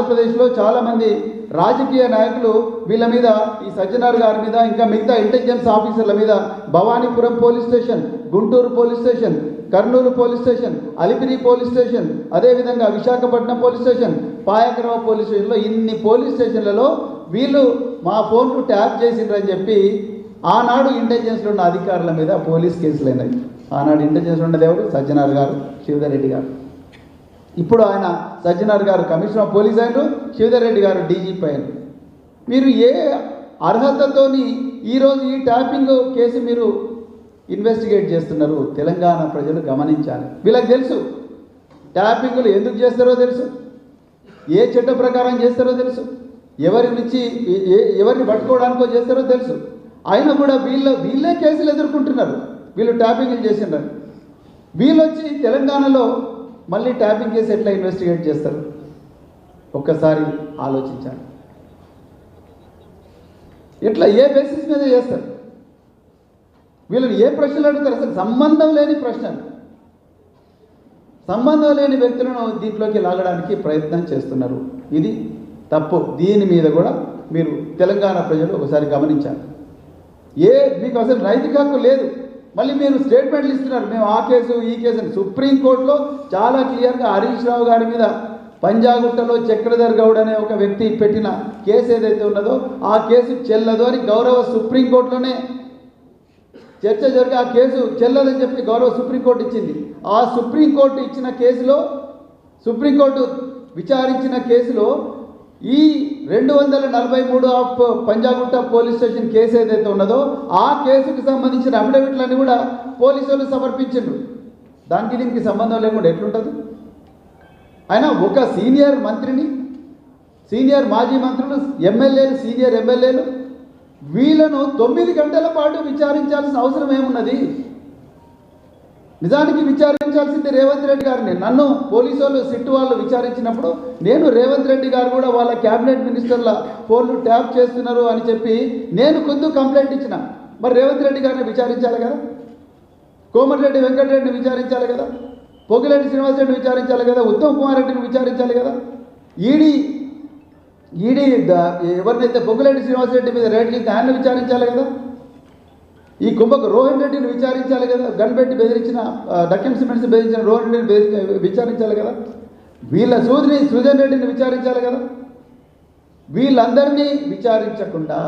ఆంధ్రప్రదేశ్లో చాలామంది రాజకీయ నాయకులు వీళ్ళ మీద, ఈ సజ్జనార్ గారి మీద, ఇంకా మిగతా ఇంటెలిజెన్స్ ఆఫీసర్ల మీద Bhavanipuram police station, Guntur police station, Kurnool police station, Alipiri police station, అదేవిధంగా Visakhapatnam police station, Payakarao police స్టేషన్లో ఇన్ని పోలీస్ స్టేషన్లలో వీళ్ళు మా ఫోన్లు ట్యాప్ చేసిండ్రని చెప్పి ఆనాడు ఇంటెలిజెన్స్లో ఉన్న అధికారుల మీద పోలీస్ కేసులు అయినాయి. ఆనాడు ఇంటెలిజెన్స్ ఉన్నది ఎవరు? సజ్జనార్ గారు, శ్రీధర్ రెడ్డి గారు. ఇప్పుడు ఆయన సజ్జనార్ గారు కమిషనర్ ఆఫ్ పోలీస్ అయినారు, శ్రీధర్ రెడ్డి గారు డీజీపీ అయినారు. మీరు ఏ అర్హతతోని ఈరోజు ఈ ట్యాపింగ్ కేసు మీరు ఇన్వెస్టిగేట్ చేస్తున్నారు? తెలంగాణ ప్రజలు గమనించాలి. వీళ్ళకి తెలుసు ట్యాపింగ్లు ఎందుకు చేస్తారో తెలుసు, ఏ చట్ట ప్రకారం చేస్తారో తెలుసు, ఎవరిని పట్టుకోవడానికో చేస్తారో తెలుసు. అయినా కూడా వీళ్ళే కేసులు ఎదుర్కొంటున్నారు. వీళ్ళు ట్యాపింగ్లు చేసినారు. వీళ్ళు వచ్చి తెలంగాణలో మళ్ళీ ట్యాపింగ్ కేసు ఎట్లా ఇన్వెస్టిగేట్ చేస్తారు? ఒక్కసారి ఆలోచించాలి. ఎట్లా, ఏ బేసిస్ మీద చేస్తారు? వీళ్ళని ఏ ప్రశ్నలు అడుగుతారు? అసలు సంబంధం లేని ప్రశ్నలు, సంబంధం లేని వ్యక్తులను దీంట్లోకి లాగడానికి ప్రయత్నం చేస్తున్నారు. ఇది తప్పు. దీని మీద కూడా మీరు తెలంగాణ ప్రజలు ఒకసారి గమనించాలి. మీకు అసలు నైతిక హక్కు లేదు. మళ్ళీ మీరు స్టేట్మెంట్లు ఇస్తున్నారు, మేము ఆ కేసు ఈ కేసు అని. సుప్రీంకోర్టులో చాలా క్లియర్గా హరీష్ రావు గారి మీద పంజాగుట్టలో చక్రధర్ గౌడ్ అనే ఒక వ్యక్తి పెట్టిన కేసు ఏదైతే ఉన్నదో ఆ కేసు చెల్లదు అని గౌరవ సుప్రీంకోర్టులోనే చర్చ జరిగి ఆ కేసు చెల్లదని చెప్పి గౌరవ సుప్రీంకోర్టు ఇచ్చింది. ఆ సుప్రీంకోర్టు ఇచ్చిన కేసులో, సుప్రీంకోర్టు విచారించిన కేసులో ఈ 243 of Panjagutta police station case ఏదైతే ఉన్నదో ఆ కేసుకు సంబంధించిన అఫిడవిట్లన్నీ కూడా పోలీసులు సమర్పించారు. దానికి దీనికి సంబంధం లేకుండా ఎట్లుంటుంది? అయినా ఒక సీనియర్ మంత్రిని, సీనియర్ మాజీ మంత్రులు, ఎమ్మెల్యేలు, సీనియర్ ఎమ్మెల్యేలు వీళ్ళను 9 గంటల పాటు విచారించాల్సిన అవసరం ఏమున్నది? నిజానికి విచారించాల్సింది రేవంత్ రెడ్డి గారిని. నన్ను పోలీసు వాళ్ళు, సిట్టు వాళ్ళు విచారించినప్పుడు నేను రేవంత్ రెడ్డి గారు కూడా వాళ్ళ క్యాబినెట్ మినిస్టర్ల ఫోన్లు ట్యాప్ చేస్తున్నారు అని చెప్పి నేను కొంత కంప్లైంట్ ఇచ్చిన. మరి రేవంత్ రెడ్డి గారిని విచారించాలి కదా, కోమటిరెడ్డి వెంకటరెడ్డిని విచారించాలి కదా, పొగిరెడ్డి శ్రీనివాసరెడ్డిని విచారించాలి కదా, ఉత్తమ్ కుమార్ రెడ్డిని విచారించాలి కదా, ఈడీ ఎవరినైతే పొగిరెడ్డి శ్రీనివాసరెడ్డి మీద రేట్లు ఇస్తే ఆయన్ని విచారించాలి కదా, ఈ కుంభకు రోహన్ రెడ్డిని విచారించాలి కదా, గన్పెట్టి బెదిరించిన, డక్కన్ సిమెంట్స్ బెదిరించిన రోహన్ రెడ్డిని విచారించాలి కదా, వీళ్ళ సుజన్ రెడ్డిని విచారించాలి కదా. వీళ్ళందరినీ విచారించకుండా,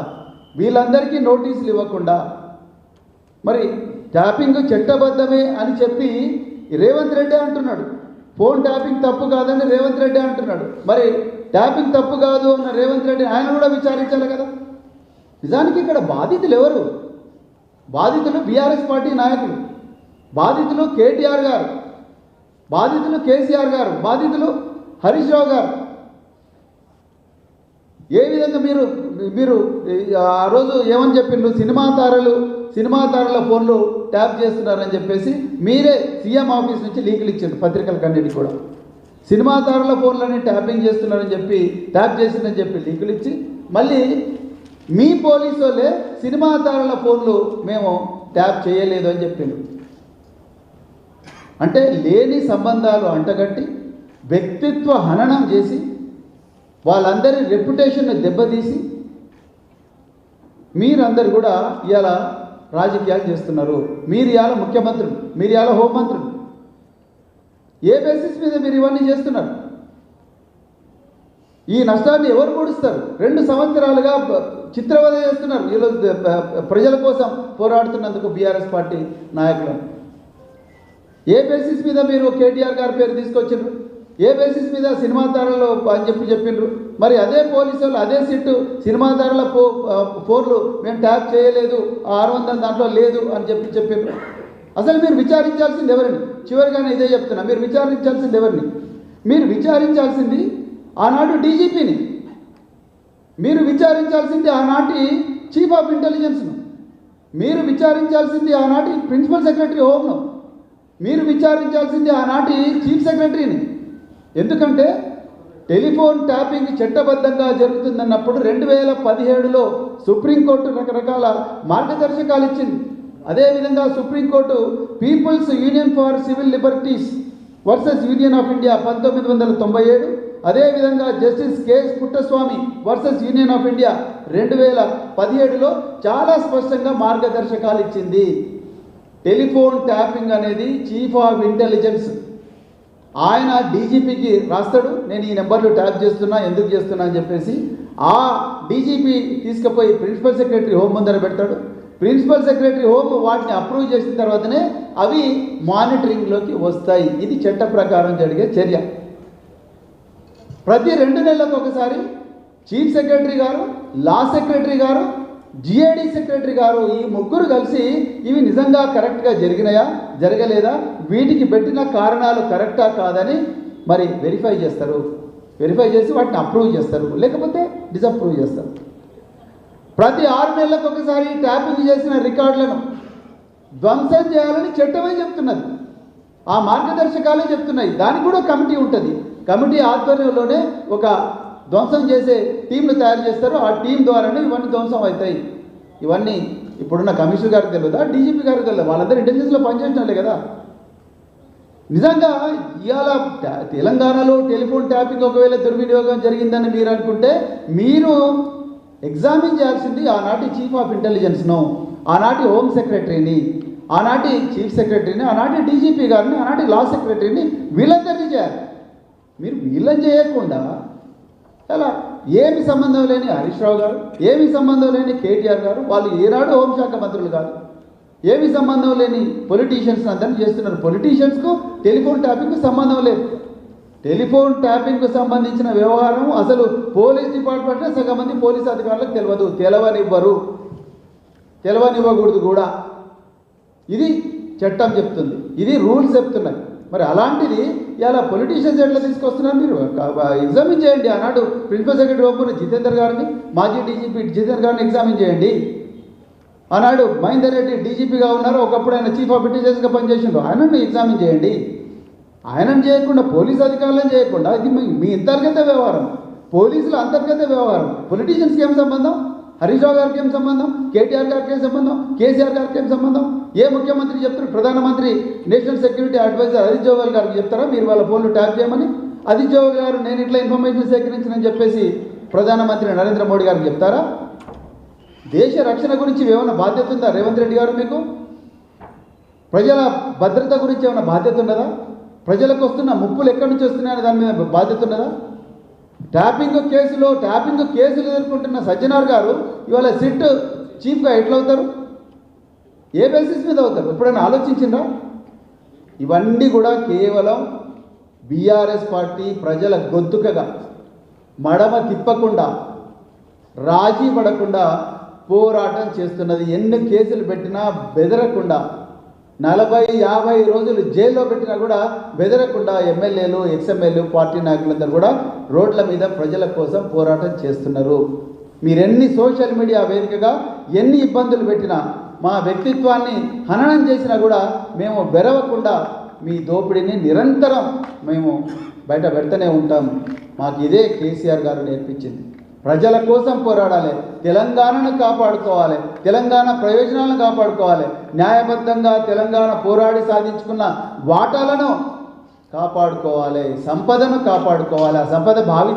వీళ్ళందరికీ నోటీసులు ఇవ్వకుండా, మరి ట్యాపింగ్ చట్టబద్ధమే అని చెప్పి రేవంత్ రెడ్డి అంటున్నాడు. ఫోన్ ట్యాపింగ్ తప్పు కాదని రేవంత్ రెడ్డి అంటున్నాడు. మరి ట్యాపింగ్ తప్పు కాదు అన్న రేవంత్ రెడ్డి ఆయన కూడా విచారించాలి కదా. నిజానికి ఇక్కడ బాధితులు ఎవరు? బాధితులు బీఆర్ఎస్ పార్టీ నాయకులు, బాధితులు కేటీఆర్ గారు, బాధితులు కేసీఆర్ గారు, బాధితులు హరీష్ రావు గారు. ఏ విధంగా మీరు ఆ రోజు ఏమని చెప్పిండ్రు? సినిమా తారల ఫోన్లు ట్యాప్ చేస్తున్నారని చెప్పేసి మీరే సీఎం ఆఫీస్ నుంచి లీకులు ఇచ్చారు పత్రికలకన్నిటికీ కూడా. సినిమా తారల ఫోన్లని ట్యాపింగ్ చేస్తున్నారని చెప్పి, ట్యాప్ చేసిందని చెప్పి లీకులు ఇచ్చి, మళ్ళీ మీ పోలీసు వాళ్ళే సినిమా తారల ఫోన్లు మేము ట్యాప్ చేయలేదు అని చెప్పిండ్రు. అంటే లేని సంబంధాలు అంటగట్టి వ్యక్తిత్వ హననం చేసి వాళ్ళందరి రెప్యుటేషన్ను దెబ్బతీసి మీరందరూ కూడా ఇవాళ రాజకీయాలు చేస్తున్నారు. మీరు ఇవాళ ముఖ్యమంత్రులు, మీరు ఇవాళ హోంమంత్రులు. ఏ బేసిస్ మీద మీరు ఇవన్నీ చేస్తున్నారు? ఈ నష్టాన్ని ఎవరు పూడుస్తారు? 2 సంవత్సరాలుగా చిత్రవద చేస్తున్నారు ఈరోజు ప్రజల కోసం పోరాడుతున్నందుకు బీఆర్ఎస్ పార్టీ నాయకులు. ఏ బేసిస్ మీద మీరు కేటీఆర్ గారి పేరు తీసుకొచ్చిండ్రు? ఏ బేసిస్ మీద సినిమా తారలు అని చెప్పిండ్రు? మరి అదే పోలీసులు, అదే సిట్టు సినిమా తారల ఫోన్లు మేము ట్యాప్ చేయలేదు, 600 దాంట్లో లేదు అని చెప్పిండ్రు. అసలు మీరు విచారించాల్సింది ఎవరిని? చివరిగానే ఇదే చెప్తున్నా, మీరు విచారించాల్సింది ఎవరిని? మీరు విచారించాల్సింది ఆనాడు డీజీపీని, మీరు విచారించాల్సింది ఆనాటి చీఫ్ ఆఫ్ ఇంటెలిజెన్స్ను, మీరు విచారించాల్సింది ఆనాటి ప్రిన్సిపల్ సెక్రటరీ హోమ్ను, మీరు విచారించాల్సింది ఆనాటి చీఫ్ సెక్రటరీని. ఎందుకంటే టెలిఫోన్ ట్యాపింగ్ చట్టబద్ధంగా జరుగుతుందన్నప్పుడు 2017లో సుప్రీంకోర్టు రకరకాల మార్గదర్శకాలు ఇచ్చింది. అదేవిధంగా supreme court people's union for civil liberties versus union of India 1997, అదేవిధంగా justice KS Puttaswamy versus union of India 2017లో చాలా స్పష్టంగా మార్గదర్శకాలు ఇచ్చింది. టెలిఫోన్ ట్యాపింగ్ అనేది చీఫ్ ఆఫ్ ఇంటెలిజెన్స్ ఆయన డీజీపీకి రాస్తాడు, నేను ఈ నెంబర్లు ట్యాప్ చేస్తున్నా, ఎందుకు చేస్తున్నా అని చెప్పేసి. ఆ డీజీపీ తీసుకుపోయి ప్రిన్సిపల్ సెక్రటరీ హోమ్ ముందర పెడతాడు. ప్రిన్సిపల్ సెక్రటరీ హోమ్ వాటిని అప్రూవ్ చేసిన తర్వాతనే అవి మానిటరింగ్లోకి వస్తాయి. ఇది చట్ట ప్రకారం జరిగే చర్య. ప్రతి 2 నెలలకు ఒకసారి చీఫ్ సెక్రటరీ గారు, లా సెక్రటరీ గారు, జిఏడి సెక్రటరీ గారు ఈ ముగ్గురు కలిసి ఇవి నిజంగా కరెక్ట్గా జరిగినాయా జరగలేదా, వీటికి పెట్టిన కారణాలు కరెక్టా కాదని మరి వెరిఫై చేస్తారు. వెరిఫై చేసి వాటిని అప్రూవ్ చేస్తారు, లేకపోతే డిసప్రూవ్ చేస్తారు. ప్రతి 6 నెలలకు ఒకసారి ట్యాపింగ్ చేసిన రికార్డులను ధ్వంసం చేయాలని చట్టమే చెప్తున్నది. ఆ మార్గదర్శకాలే చెప్తున్నాయి. దానికి కూడా కమిటీ ఉంటుంది. కమిటీ ఆధ్వర్యంలోనే ఒక ధ్వంసం చేసే టీంను తయారు చేస్తారు. ఆ టీం ద్వారానే ఇవన్నీ ధ్వంసం అవుతాయి. ఇవన్నీ ఇప్పుడున్న కమిషనర్ గారికి తెలియదా, డీజీపీ గారికి తెలియదు, వాళ్ళందరూ ఇంటెలిజెన్స్లో పనిచేసినట్లే కదా. నిజంగా ఇవాళ తెలంగాణలో టెలిఫోన్ ట్యాపింగ్ ఒకవేళ దుర్వినియోగం జరిగిందని మీరు అనుకుంటే మీరు ఎగ్జామిన్ చేయాల్సింది ఆనాటి చీఫ్ ఆఫ్ ఇంటెలిజెన్స్ను, ఆనాటి హోమ్ సెక్రటరీని, ఆనాటి చీఫ్ సెక్రటరీని, ఆనాటి డీజీపీ గారిని, ఆనాటి లా సెక్రటరీని, వీళ్ళందరినీ చేయాలి. మీరు వీళ్ళని చేయకుండా ఎలా, ఏమి సంబంధం లేని హరీష్ రావు గారు, ఏమి సంబంధం లేని కేటీఆర్ గారు, వాళ్ళు ఏనాడు హోంశాఖ మంత్రులు కాదు, ఏమి సంబంధం లేని పొలిటీషియన్స్ అందరినీ చేస్తున్నారు. పొలిటీషియన్స్కు టెలిఫోన్ ట్యాపింగ్కు సంబంధం లేదు. టెలిఫోన్ ట్యాపింగ్కు సంబంధించిన వ్యవహారం అసలు పోలీస్ డిపార్ట్మెంట్లో సగం మంది పోలీస్ అధికారులకు తెలియదు, తెలవనివ్వకూడదు కూడా. ఇది చట్టం చెప్తుంది, ఇది రూల్స్ చెప్తున్నాయి. మరి అలాంటిది ఇలా పొలిటీషియన్స్ ఎట్లా తీసుకొస్తున్నారు? మీరు ఎగ్జామిన్ చేయండి. ఆనాడు ప్రిన్సిపల్ సెక్రటరీ ఒప్పుకున్న జితేందర్ గారిని, మాజీ డీజీపీ జితేందర్ గారిని ఎగ్జామిన్ చేయండి. ఆనాడు మహేందర్ రెడ్డి డీజీపీగా ఉన్నారు, ఒకప్పుడు ఆయన చీఫ్ ఆఫ్ ఇంటెలిజెన్స్గా పనిచేసిండు, ఆయనను ఎగ్జామిన్ చేయండి. ఆయనను చేయకుండా, పోలీస్ అధికారులను చేయకుండా, ఇది మీ అంతర్గత వ్యవహారం, పోలీసుల అంతర్గత వ్యవహారం. పొలిటీషియన్స్కి ఏం సంబంధం? హరీష్ రావు గారికి ఏం సంబంధం? కేటీఆర్ గారికి ఏం సంబంధం? కేసీఆర్ గారికి ఏం సంబంధం? ఏ ముఖ్యమంత్రి చెప్తారు? ప్రధానమంత్రి నేషనల్ సెక్యూరిటీ అడ్వైజర్ అజిత్ జోవల్ గారికి చెప్తారా మీరు వాళ్ళ ఫోన్లు ట్యాప్ చేయమని? అజిత్ జోవల్ గారు నేను ఇట్లా ఇన్ఫర్మేషన్ సేకరించనని చెప్పేసి ప్రధానమంత్రి నరేంద్ర మోడీ గారికి చెప్తారా? దేశ రక్షణ గురించి ఏమైనా బాధ్యత ఉందా రేవంత్ రెడ్డి గారు? మీకు ప్రజల భద్రత గురించి ఏమైనా బాధ్యత ఉన్నదా? ప్రజలకు వస్తున్న ముప్పులు ఎక్కడి నుంచి వస్తున్నాయని దాని మీద బాధ్యత ఉన్నదా? ట్యాపింగ్ కేసులు ఎదుర్కొంటున్న సజ్జనార్ గారు ఇవాళ సిట్ చీఫ్గా ఎట్లవుతారు? ఏ బేసిస్ మీద అవుతారు? ఎప్పుడైనా ఆలోచించిందా? ఇవన్నీ కూడా కేవలం బీఆర్ఎస్ పార్టీ ప్రజల గొంతుకగా మడమ తిప్పకుండా, రాజీ పడకుండా పోరాటం చేస్తున్నది. ఎన్ని కేసులు పెట్టినా బెదరకుండా, 40-50 రోజులు జైల్లో పెట్టినా కూడా బెదరకుండా ఎమ్మెల్యేలు, ఎక్స్ఎమ్మెల్యేలు, పార్టీ నాయకులందరూ కూడా రోడ్ల మీద ప్రజల కోసం పోరాటం చేస్తున్నారు. మీరెన్ని సోషల్ మీడియా వేదికగా ఎన్ని ఇబ్బందులు పెట్టినా, మా వ్యక్తిత్వాన్ని హననం చేసినా కూడా మేము బెరవకుండా మీ దోపిడీని నిరంతరం మేము బయట పెడుతూనే ఉంటాం. మాకు ఇదే కేసీఆర్ గారు నేర్పించింది. ప్రజల కోసం పోరాడాలి, తెలంగాణను కాపాడుకోవాలి, తెలంగాణ ప్రయోజనాలను కాపాడుకోవాలి, న్యాయబద్ధంగా తెలంగాణ పోరాడి సాధించుకున్న వాటాలను కాపాడుకోవాలి, సంపదను కాపాడుకోవాలి. ఆ సంపద భావిత